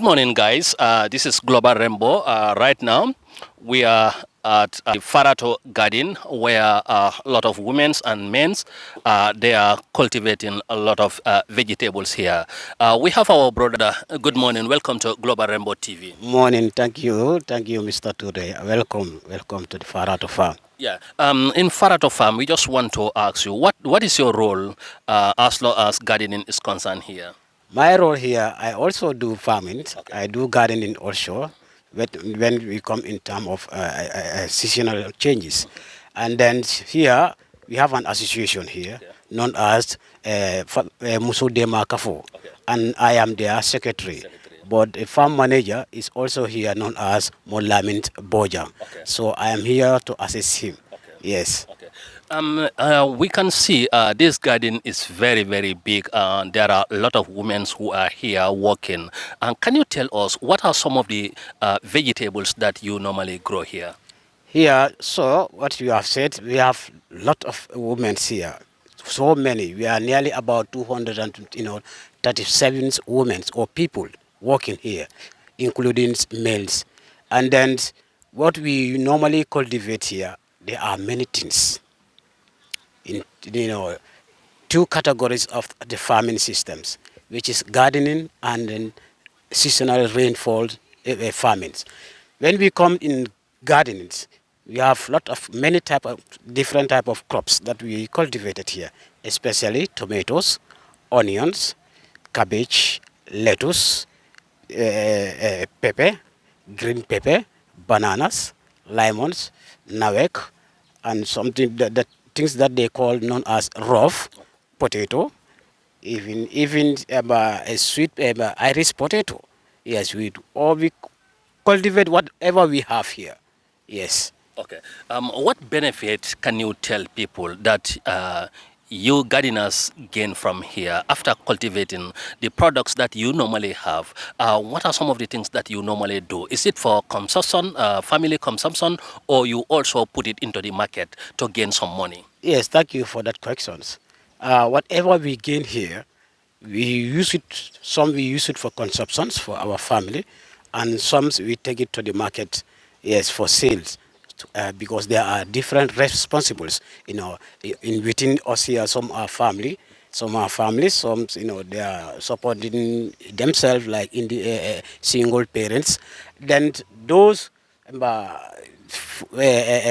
morning, guys. This is Global Rainbow. Right now, we are at Farato Garden, where a lot of women and men they are cultivating a lot of vegetables here. We have our brother. Good morning. Welcome to Global Rainbow TV. Morning, thank you, Mr. Today. Welcome to the Farato Farm. Yeah. In Farato Farm, we just want to ask you what is your role as long as gardening is concerned here? My role here, I also do farming. Okay. I do gardening also. When we come in terms of seasonal changes, and then here we have an association here Yeah. known as Musodema Kafo, Okay. and I am their secretary. Secretary. But the farm manager is also here known as Molamint Boja. Okay. So I am here to assist him. Okay. Yes. Okay. We can see this garden is very, very big. There are a lot of women who are here working. Can you tell us what are some of the vegetables that you normally grow here? Here, so what you have said, we have a lot of women here. So many. We are nearly about 200 and 37 women or people working here, including males. And then what we normally cultivate here, there are many things. In two categories of the farming systems, which is gardening and then seasonal rainfall farmings. When we come in gardening, we have many type of different type of crops that we cultivated here, especially tomatoes, onions, cabbage, lettuce, pepper, green pepper, bananas, lemons, nawek, and something that things that they call known as rough potato, even a sweet Irish potato. Yes, we cultivate whatever we have here. Yes. Okay. What benefit can you tell people that you gardeners gain from here after cultivating the products that you normally have? What are some of the things that you normally do? Is it for consumption, family consumption, or you also put it into the market to gain some money? Yes, thank you for that questions. Whatever we gain here, we use it. Some we use it for consumptions for our family, and some we take it to the market. Yes, for sales, because there are different responsibles. In within us here, some are family, some are families, some they are supporting themselves like in the single parents. Then those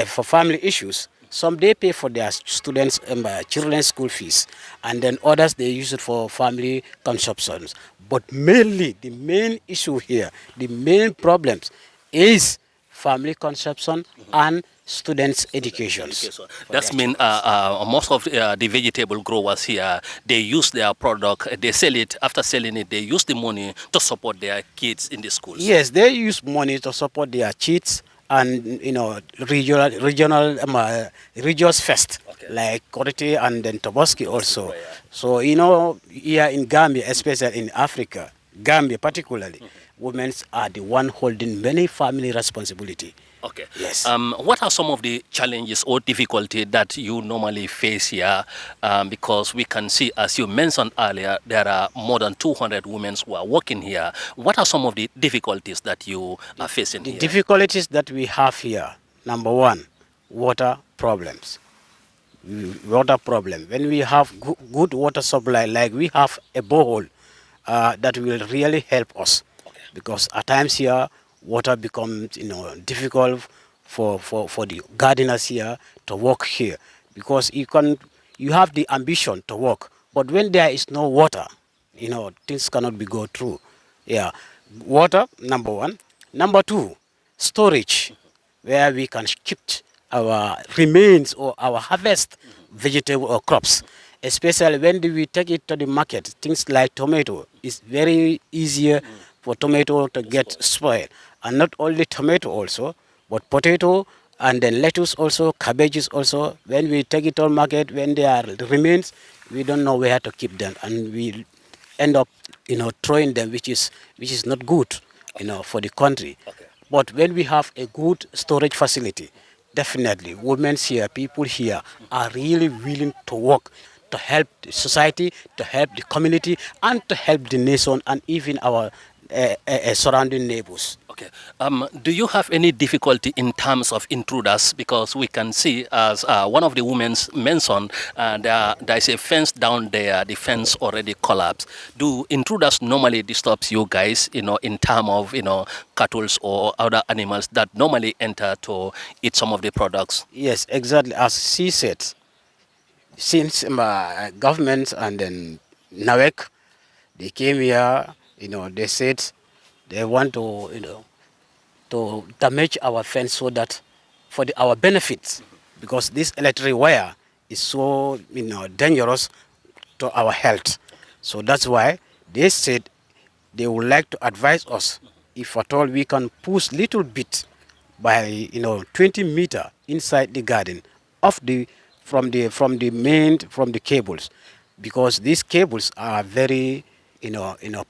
for family issues. Some they pay for their students' children's school fees, and then others they use it for family consumptions. But mainly, the main issue here, the main problems, is family consumption and students' educations. Education. For That's their mean children. most of the vegetable growers here, they use their product, they sell it. After selling it, they use the money to support their kids in the schools. Yes, they use money to support their kids and regional regions first, Okay. like Korite and then Toboski also. Yeah. So here in Gambia, especially in Africa, Gambia particularly, women are the one holding many family responsibility. Okay. Yes. What are some of the challenges or difficulty that you normally face here? Because we can see, as you mentioned earlier, there are more than 200 women who are working here. What are some of the difficulties that you are facing The here? difficulties that we have here, number one, water problems. Water problem. When we have good water supply, like we have a borehole, that will really help us, Okay. because at times here water becomes difficult for the gardeners here to work here, because you have the ambition to work, but when there is no water, things cannot be go through. Yeah, water number one. Number two, storage, where we can keep our remains or our harvest vegetable or crops, especially when we take it to the market. Things like tomato is very easier for tomato to get spoiled, and not only tomato also, but potato and then lettuce also, cabbages also. When we take it to market, when they are remains, we don't know where to keep them, and we end up throwing them, which is not good for the country. Okay. But when we have a good storage facility, definitely women here, people here are really willing to work to help the society, to help the community, and to help the nation, and even our surrounding neighbors. Okay. Do you have any difficulty in terms of intruders? Because we can see, as one of the women mentioned, there is a fence down there. The fence already collapsed. Do intruders normally disturb you guys, in terms of, cattle or other animals that normally enter to eat some of the products? Yes, exactly as she said. Since government and then NAWEC, they came here, they said they want to, to damage our fence so that for our benefits, because this electric wire is so, dangerous to our health. So that's why they said they would like to advise us if at all we can push little bit by 20 meter inside the garden of the from the cables, because these cables are very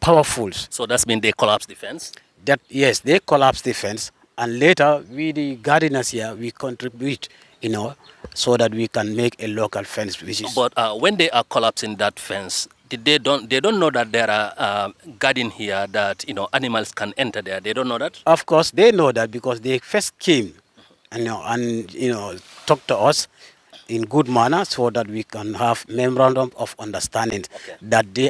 powerful. So that's mean they collapse the fence? That yes, they collapse the fence, and later we the gardeners here we contribute, so that we can make a local fence which is. But when they are collapsing that fence, they don't know that there are garden here that animals can enter there. They don't know that. Of course, they know that because they first came and talk to us in good manner so that we can have memorandum of understanding Okay. that they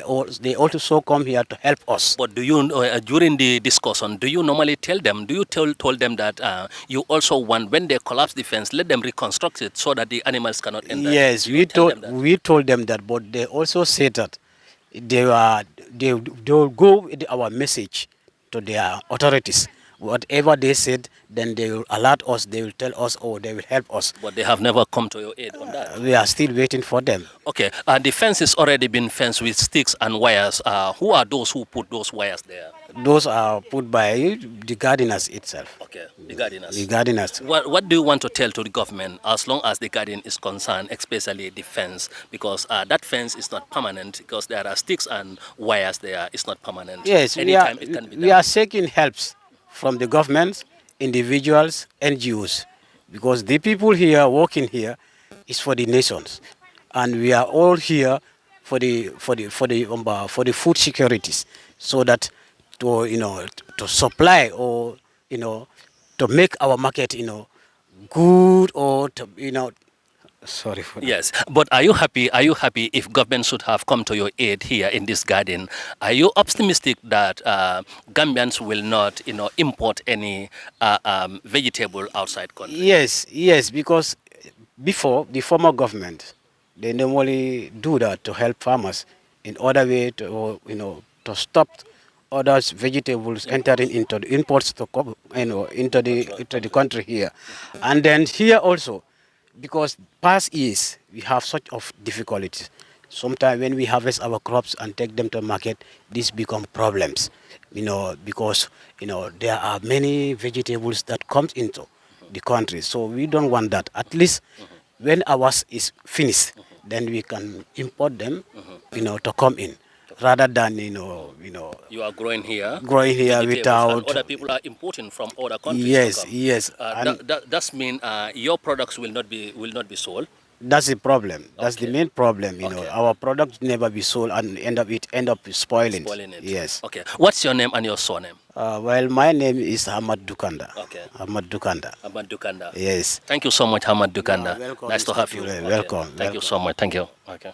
also come here to help us. But do you, during the discussion, do you normally tell them? Do you told them that you also want, when they collapse the fence, let them reconstruct it so that the animals cannot enter? Yes, Do you tell them that? we told them that, but they also said that they will go with our message to their authorities. Whatever they said, then they will alert us, they will tell us, or they will help us. But they have never come to your aid on that. We are still waiting for them. Okay, the fence has already been fenced with sticks and wires. Who are those who put those wires there? Those are put by the gardeners itself. Okay, the gardeners. The gardeners. What do you want to tell to the government as long as the garden is concerned, especially the fence? Because that fence is not permanent, because there are sticks and wires there. It's not permanent. Yes, Anytime it can be we are damaged. seeking helps from the government, individuals, NGOs, because the people here working here is for the nations, and we are all here for the food securities, so that to to supply, or to make our market good, or to sorry for that. Yes, but are you happy? Are you happy if government should have come to your aid here in this garden? Are you optimistic that Gambians will not, import any vegetable outside country? Yes, because before the former government, they normally do that to help farmers in order way to to stop others vegetables entering into the imports to into the country here, and then here also, because past years we have such of difficulties. Sometimes when we harvest our crops and take them to market, these become problems, because there are many vegetables that comes into the country. So we don't want that. At least when ours is finished, then we can import them, to come in, rather than You are growing here, growing here vegetables, and without. other people are importing from other countries to Yes, come. yes, and That's mean your products will not be sold. that's the problem. That's the Okay. main problem. Okay. Our products never be sold and end up spoiling. Spoiling it. Yes. Okay. What's your name and your surname? Well, my name is Ahmad Dukanda. Okay. Ahmad Dukanda. Ahmad Dukanda. Yes. Thank you so much, Ahmad Dukanda. welcome, Nice to Mr. have you. Ture. Okay. Welcome, Thank you welcome. so much. Thank you. Okay.